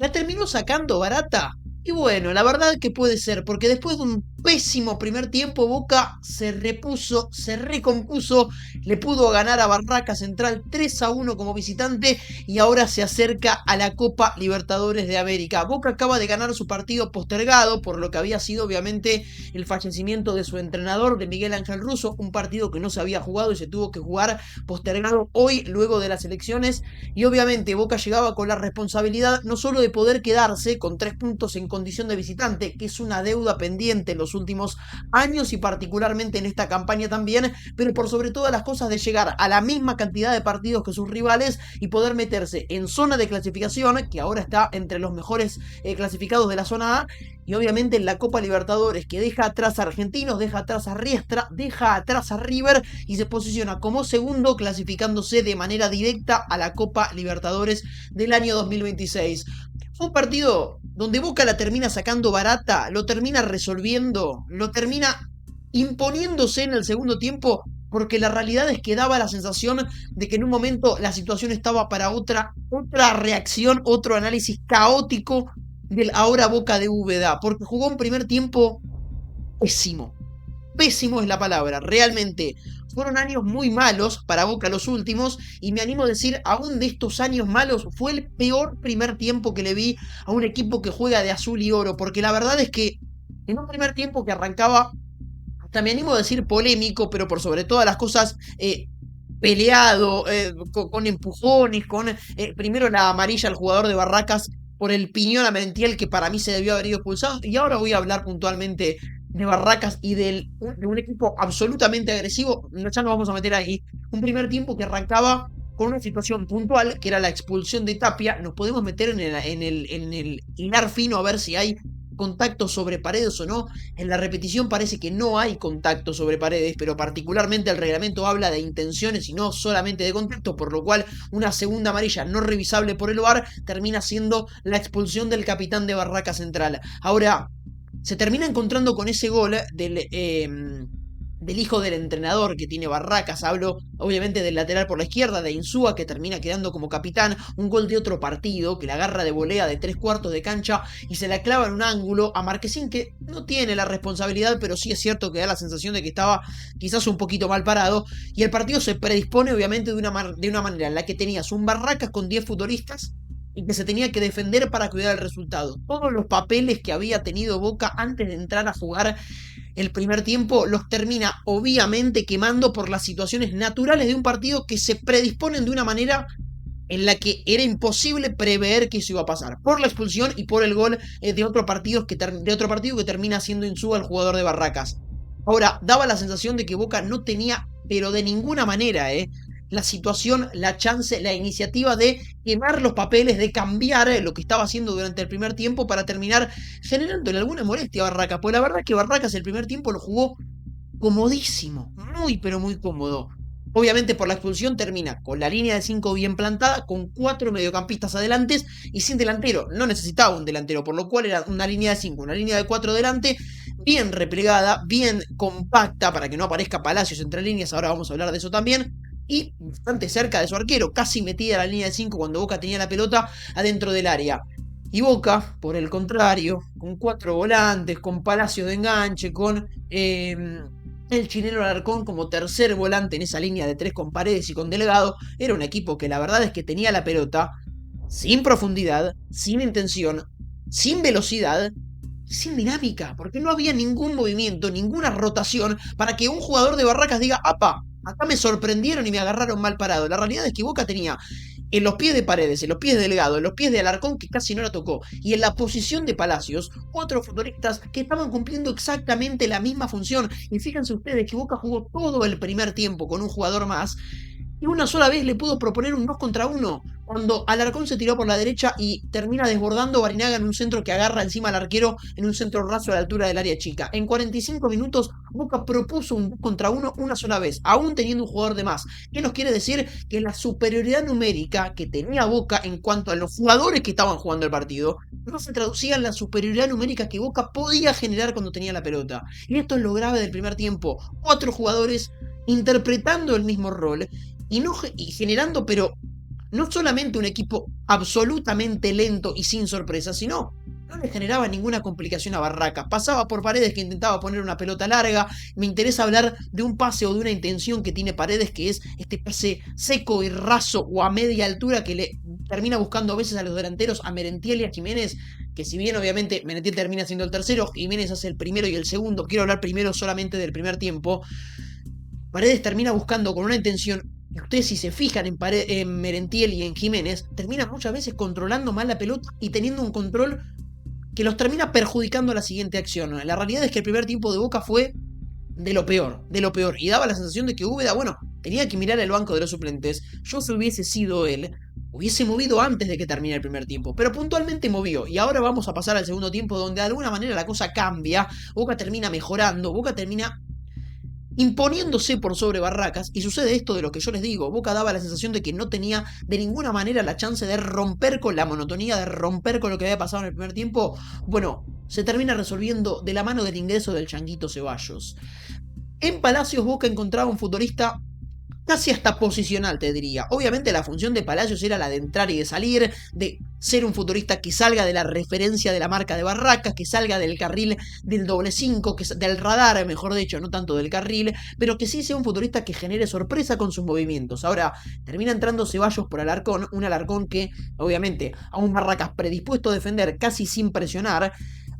La terminó sacando barata. Y bueno, la verdad que puede ser, porque después de un pésimo primer tiempo, Boca se repuso, se recompuso, le pudo ganar a Barraca Central 3-1 como visitante y ahora se acerca a la Copa Libertadores de América. Boca acaba de ganar su partido postergado por lo que había sido obviamente el fallecimiento de su entrenador, de Miguel Ángel Russo, un partido que no se había jugado y se tuvo que jugar postergado hoy luego de las elecciones y obviamente Boca llegaba con la responsabilidad no solo de poder quedarse con 3 puntos en condición de visitante, que es una deuda pendiente en los últimos años y particularmente en esta campaña también, pero por sobre todas las cosas de llegar a la misma cantidad de partidos que sus rivales y poder meterse en zona de clasificación, que ahora está entre los mejores clasificados de la zona A, y obviamente en la Copa Libertadores, que deja atrás a Argentinos, deja atrás a Riestra, deja atrás a River y se posiciona como segundo, clasificándose de manera directa a la Copa Libertadores del año 2026. Fue un partido donde Boca la termina sacando barata, lo termina resolviendo, lo termina imponiéndose en el segundo tiempo, porque la realidad es que daba la sensación de que en un momento la situación estaba para otra reacción, otro análisis caótico del ahora Boca de Úbeda, porque jugó un primer tiempo pésimo. Pésimo es la palabra, realmente. Fueron años muy malos para Boca los últimos, y me animo a decir, aún de estos años malos, fue el peor primer tiempo que le vi a un equipo que juega de azul y oro, porque la verdad es que en un primer tiempo que arrancaba, hasta me animo a decir polémico, pero por sobre todas las cosas, peleado, con empujones, con primero la amarilla al jugador de Barracas por el piñón a Mentiel que para mí se debió haber ido expulsado. Y ahora voy a hablar puntualmente de Barracas y de un equipo absolutamente agresivo. Ya nos vamos a meter ahí. Un primer tiempo que arrancaba con una situación puntual, que era la expulsión de Tapia. Nos podemos meter en el hilar fino a ver si hay contacto sobre Paredes o no. En la repetición parece que no hay contacto sobre Paredes, pero particularmente el reglamento habla de intenciones y no solamente de contacto, por lo cual una segunda amarilla no revisable por el VAR termina siendo la expulsión del capitán de Barraca Central. Ahora, se termina encontrando con ese gol del hijo del entrenador que tiene Barracas. Hablo obviamente del lateral por la izquierda, de Insúa, que termina quedando como capitán. Un gol de otro partido, que la agarra de volea de 3 cuartos de cancha y se la clava en un ángulo a Marquesín, que no tiene la responsabilidad, pero sí es cierto que da la sensación de que estaba quizás un poquito mal parado. Y el partido se predispone obviamente de una manera en la que tenías un Barracas con 10 futbolistas y que se tenía que defender para cuidar el resultado. Todos los papeles que había tenido Boca antes de entrar a jugar el primer tiempo los termina obviamente quemando por las situaciones naturales de un partido que se predisponen de una manera en la que era imposible prever que eso iba a pasar, por la expulsión y por el gol de otro partido que termina siendo Insúa el jugador de Barracas. Ahora, daba la sensación de que Boca no tenía, pero de ninguna manera, la situación, la chance, la iniciativa de quemar los papeles, de cambiar lo que estaba haciendo durante el primer tiempo para terminar generándole alguna molestia a Barracas. Pues la verdad es que Barracas el primer tiempo lo jugó comodísimo, muy pero muy cómodo. Obviamente por la expulsión termina con la línea de 5 bien plantada, con 4 mediocampistas adelante y sin delantero. No necesitaba un delantero, por lo cual era una línea de 5, una línea de 4 delante, bien replegada, bien compacta para que no aparezca Palacios entre líneas. Ahora vamos a hablar de eso también. Y bastante cerca de su arquero, casi metida la línea de 5 cuando Boca tenía la pelota adentro del área. Y Boca, por el contrario, con 4 volantes, con Palacio de enganche, con el chileno Alarcón como tercer volante en esa línea de 3 con Paredes y con Delgado, era un equipo que la verdad es que tenía la pelota sin profundidad, sin intención, sin velocidad, sin dinámica, porque no había ningún movimiento, ninguna rotación para que un jugador de Barracas diga, apá, acá me sorprendieron y me agarraron mal parado. La realidad es que Boca tenía en los pies de Paredes, en los pies de Delgado, en los pies de Alarcón, que casi no la tocó, y en la posición de Palacios, 4 futbolistas que estaban cumpliendo exactamente la misma función. Y fíjense ustedes que Boca jugó todo el primer tiempo con un jugador más, y una sola vez le pudo proponer un 2 contra 1, cuando Alarcón se tiró por la derecha y termina desbordando Barinaga en un centro que agarra encima al arquero en un centro raso a la altura del área chica. En 45 minutos, Boca propuso un 2 contra 1 una sola vez, aún teniendo un jugador de más. ¿Qué nos quiere decir? Que la superioridad numérica que tenía Boca en cuanto a los jugadores que estaban jugando el partido no se traducía en la superioridad numérica que Boca podía generar cuando tenía la pelota. Y esto es lo grave del primer tiempo. 4 jugadores interpretando el mismo rol y, no, y generando, pero no solamente un equipo absolutamente lento y sin sorpresa, sino no le generaba ninguna complicación a Barracas. Pasaba por Paredes que intentaba poner una pelota larga. Me interesa hablar de un pase o de una intención que tiene Paredes, que es este pase seco y raso o a media altura que le termina buscando a veces a los delanteros, a Merentiel y a Jiménez, que si bien obviamente Merentiel termina siendo el tercero, Jiménez hace el primero y el segundo. Quiero hablar primero solamente del primer tiempo. Paredes termina buscando con una intención, y ustedes si se fijan en Merentiel y en Jiménez, termina muchas veces controlando mal la pelota y teniendo un control que los termina perjudicando a la siguiente acción. La realidad es que el primer tiempo de Boca fue de lo peor, de lo peor. Y daba la sensación de que Úbeda, bueno, tenía que mirar el banco de los suplentes. Yo si hubiese sido él, hubiese movido antes de que termine el primer tiempo. Pero puntualmente movió. Y ahora vamos a pasar al segundo tiempo donde de alguna manera la cosa cambia. Boca termina mejorando. Boca termina imponiéndose por sobre Barracas, y sucede esto de lo que yo les digo. Boca daba la sensación de que no tenía de ninguna manera la chance de romper con la monotonía, de romper con lo que había pasado en el primer tiempo. Bueno, se termina resolviendo de la mano del ingreso del Changuito Ceballos. En Palacios Boca encontraba un futbolista casi hasta posicional, te diría. Obviamente la función de Palacios era la de entrar y de salir, de ser un futbolista que salga de la referencia de la marca de Barracas, que salga del carril del doble 5, del radar, mejor dicho, no tanto del carril, pero que sí sea un futbolista que genere sorpresa con sus movimientos. Ahora, termina entrando Ceballos por Alarcón, un Alarcón que, obviamente, a un Barracas predispuesto a defender casi sin presionar.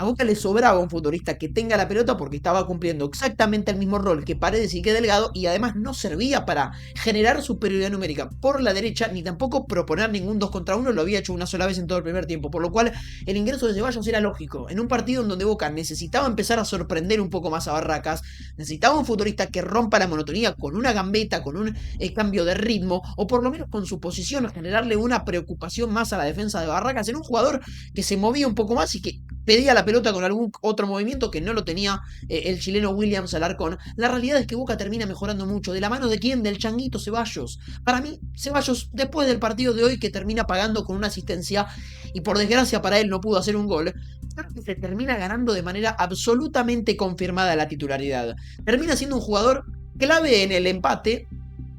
A Boca le sobraba un futbolista que tenga la pelota porque estaba cumpliendo exactamente el mismo rol que Paredes y que Delgado, y además no servía para generar superioridad numérica por la derecha, ni tampoco proponer ningún 2 contra 1, lo había hecho una sola vez en todo el primer tiempo, por lo cual el ingreso de Ceballos era lógico. En un partido en donde Boca necesitaba empezar a sorprender un poco más a Barracas, necesitaba un futbolista que rompa la monotonía con una gambeta, con un cambio de ritmo, o por lo menos con su posición, generarle una preocupación más a la defensa de Barracas, en un jugador que se movía un poco más y que pedía la pelota con algún otro movimiento que no lo tenía el chileno Williams Alarcón. La realidad es que Boca termina mejorando mucho. ¿De la mano de quién? Del Changuito Ceballos. Para mí, Ceballos, después del partido de hoy, que termina pagando con una asistencia, y por desgracia para él no pudo hacer un gol, creo que se termina ganando de manera absolutamente confirmada la titularidad. Termina siendo un jugador clave en el empate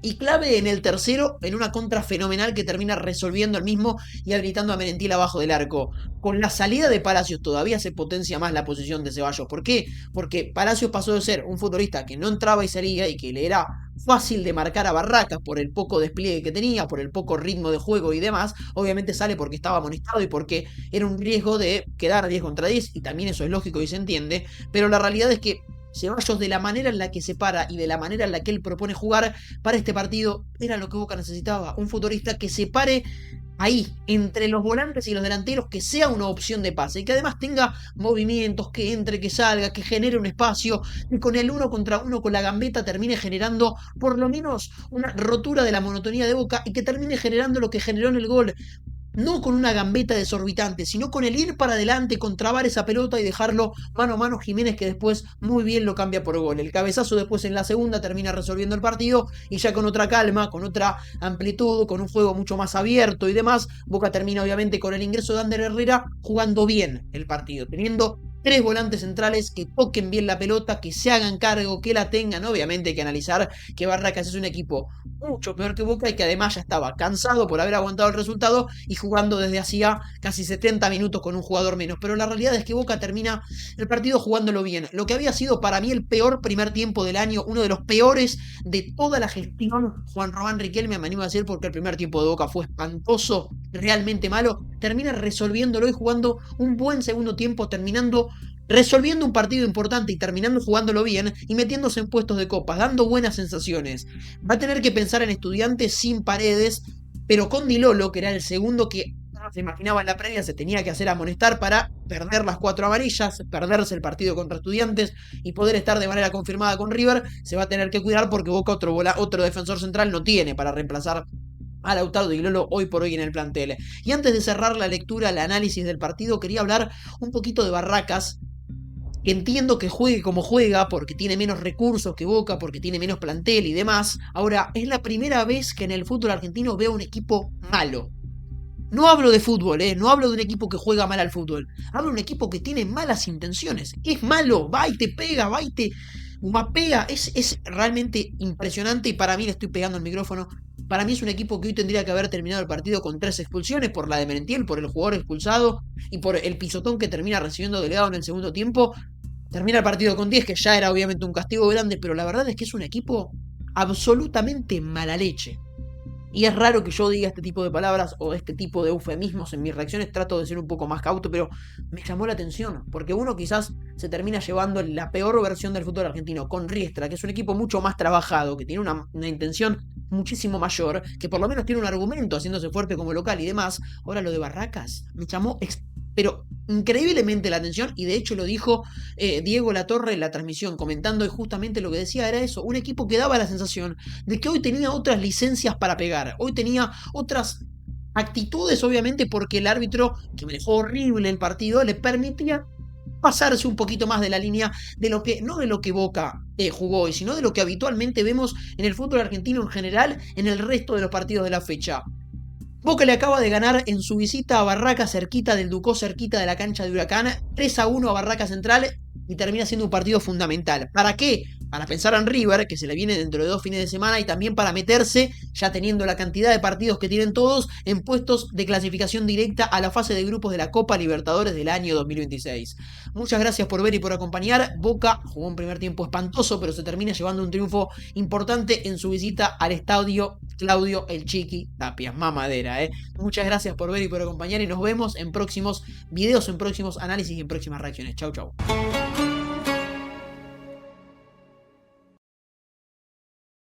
y clave en el tercero, en una contra fenomenal que termina resolviendo el mismo y habilitando a Merentiel abajo del arco. Con la salida de Palacios todavía se potencia más la posición de Ceballos. ¿Por qué? Porque Palacios pasó de ser un futbolista que no entraba y salía y que le era fácil de marcar a Barracas por el poco despliegue que tenía, por el poco ritmo de juego y demás. Obviamente sale porque estaba amonestado y porque era un riesgo de quedar 10 contra 10, y también eso es lógico y se entiende, pero la realidad es que Ceballos, de la manera en la que se para y de la manera en la que él propone jugar para este partido, era lo que Boca necesitaba. Un futbolista que se pare ahí, entre los volantes y los delanteros, que sea una opción de pase y que además tenga movimientos, que entre, que salga, que genere un espacio, y con el 1 contra 1 con la gambeta termine generando por lo menos una rotura de la monotonía de Boca y que termine generando lo que generó en el gol. No con una gambeta desorbitante, sino con el ir para adelante, con trabar esa pelota y dejarlo mano a mano Jiménez, que después muy bien lo cambia por gol. El cabezazo después en la segunda termina resolviendo el partido, y ya con otra calma, con otra amplitud, con un juego mucho más abierto y demás, Boca termina obviamente con el ingreso de Ander Herrera jugando bien el partido, teniendo 3 volantes centrales que toquen bien la pelota, que se hagan cargo, que la tengan. Obviamente hay que analizar que Barracas es un equipo mucho peor que Boca y que además ya estaba cansado por haber aguantado el resultado y jugando desde hacía casi 70 minutos con un jugador menos. Pero la realidad es que Boca termina el partido jugándolo bien. Lo que había sido para mí el peor primer tiempo del año, uno de los peores de toda la gestión Juan Román Riquelme, me animo a decir, porque el primer tiempo de Boca fue espantoso, realmente malo, termina resolviéndolo y jugando un buen segundo tiempo, terminando resolviendo un partido importante y terminando jugándolo bien y metiéndose en puestos de copas, dando buenas sensaciones. Va a tener que pensar en Estudiantes sin Paredes, pero con Di Lolo, que era el segundo que se imaginaba en la previa, se tenía que hacer amonestar para perder las 4 amarillas, perderse el partido contra Estudiantes y poder estar de manera confirmada con River. Se va a tener que cuidar porque Boca otro defensor central no tiene para reemplazar a Lautaro Di Lolo hoy por hoy en el plantel. Y antes de cerrar la lectura, el análisis del partido, quería hablar un poquito de Barracas. Entiendo que juegue como juega porque tiene menos recursos que Boca, porque tiene menos plantel y demás. Ahora, es la primera vez que en el fútbol argentino veo un equipo malo. No hablo de fútbol, no hablo de un equipo que juega mal al fútbol. Hablo de un equipo que tiene malas intenciones. Es malo, va y te pega, va y te mapea. Es realmente impresionante, y para mí, le estoy pegando el micrófono, Para mí es un equipo que hoy tendría que haber terminado el partido con 3 expulsiones por la de Merentiel, por el jugador expulsado y por el pisotón que termina recibiendo Delgado en el segundo tiempo. Termina el partido con 10, que ya era obviamente un castigo grande, pero la verdad es que es un equipo absolutamente mala leche. Y es raro que yo diga este tipo de palabras o este tipo de eufemismos en mis reacciones, trato de ser un poco más cauto, pero me llamó la atención, porque uno quizás se termina llevando la peor versión del fútbol argentino, con Riestra, que es un equipo mucho más trabajado, que tiene una intención muchísimo mayor, que por lo menos tiene un argumento haciéndose fuerte como local y demás. Ahora lo de Barracas me llamó pero increíblemente la atención, y de hecho lo dijo Diego Latorre en la transmisión, comentando, y justamente lo que decía era eso, un equipo que daba la sensación de que hoy tenía otras licencias para pegar, hoy tenía otras actitudes, obviamente, porque el árbitro, que manejó horrible el partido, le permitía pasarse un poquito más de la línea de lo que, no de lo que Boca jugó hoy, sino de lo que habitualmente vemos en el fútbol argentino en general, en el resto de los partidos de la fecha. Boca le acaba de ganar en su visita a Barraca, cerquita del Ducó, cerquita de la cancha de Huracán, 3-1 a Barraca Central, y termina siendo un partido fundamental. ¿Para qué? Para pensar en River, que se le viene dentro de 2 fines de semana, y también para meterse, ya teniendo la cantidad de partidos que tienen todos, en puestos de clasificación directa a la fase de grupos de la Copa Libertadores del año 2026. Muchas gracias por ver y por acompañar. Boca jugó un primer tiempo espantoso, pero se termina llevando un triunfo importante en su visita al estadio Claudio El Chiqui Tapia, mamadera. Muchas gracias por ver y por acompañar, y nos vemos en próximos videos, en próximos análisis y en próximas reacciones. Chau, chau.